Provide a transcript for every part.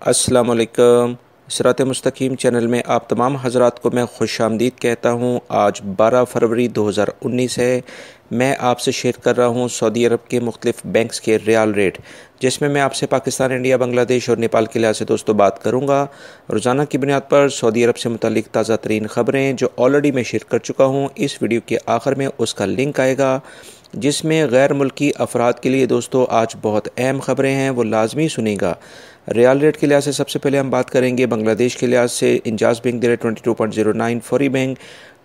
अस्सलाम वालेकुम। सिरात मुस्तकीम चैनल में आप तमाम हज़रात को मैं खुशामदीद कहता हूँ। आज 12 फरवरी 2019 है। मैं आपसे शेयर कर रहा हूँ सऊदी अरब के मुख्तलिफ़ बैंक्स के रियाल रेट, जिसमें मैं आपसे पाकिस्तान, इंडिया, बांग्लादेश और नेपाल के लिहाज से दोस्तों बात करूँगा। रोज़ाना की बुनियाद पर सऊदी अरब से मुतालिक ताज़ा तरीन ख़बरें जो ऑलरेडी मैं शेयर कर चुका हूँ, इस वीडियो के आखिर में उसका लिंक आएगा, जिसमें गैर मुल्की अफराद के लिए दोस्तों आज बहुत अहम ख़बरें हैं, वो लाजमी सुनेगा। रियाल रेट के लिहाज से सबसे पहले हम बात करेंगे बांग्लादेश के लिहाज से। इंजाज बैंक दे रहे 22.09, Fawri bank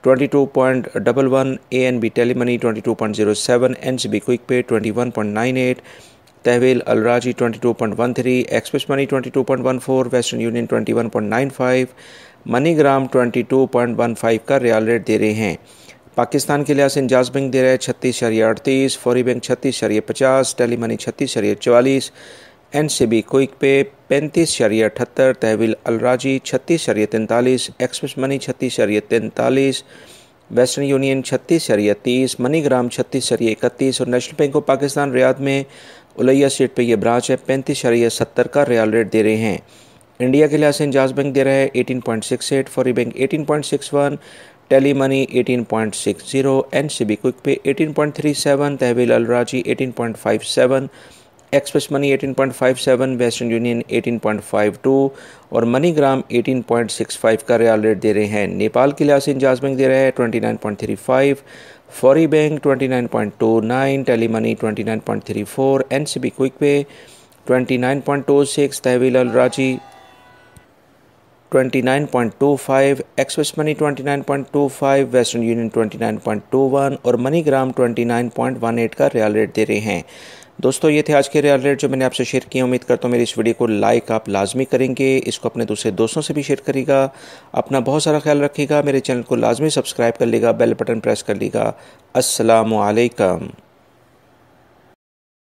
22.11, ANB Telemoney 22.07, NCB quick pay 21.98, Tahweel Alrajhi 22.13, express money 22.14, Western Union 21.95, MoneyGram 22.15 का रियाल रेट दे रहे हैं। पाकिस्तान के लिहाज से इंजाज बैंक दे रहा है 36.38, फौरी bank 36.50, Telemoney 36.44, NCB quick pay 35.78, Tahweel Alrajhi 36.43, express money 36.43, Western Union 36.30, MoneyGram 36.31 और national bank of Pakistan Riyadh में उलैया स्ट्रीट पे ये ब्रांच है 35.70 का रियाल रेट दे रहे हैं। इंडिया के लिहाज से इंजाज बैंक दे रहा है 18.68, Fawri bank 18.61, tele money 18.60, NCB quick pay 18.37, Tahweel Alrajhi 18.57, express money 18.57, Western Union 18.52 और मनीग्राम 18.65 का रियाल रेट दे रहे हैं। नेपाल के लिहाज से इंजाज बैंक दे रहा है 29.35, Fawri bank 29.29, tele money 29.34, NCB quick pay 29.26, Tahweel Alrajhi 29.25, express money 29.25, Western Union 29.21 और मनीग्राम 29.18 का रियाल रेट दे रहे हैं। दोस्तों ये थे आज के रियाल रेट जो मैंने आपसे शेयर किए। उम्मीद करता हूँ मेरी इस वीडियो को लाइक आप लाजमी करेंगे, इसको अपने दूसरे दोस्तों से भी शेयर करिएगा। अपना बहुत सारा ख्याल रखिएगा, मेरे चैनल को लाजमी सब्सक्राइब कर लीजिएगा, बेल बटन प्रेस कर लीजिएगा। अस्सलामु अलैकुम।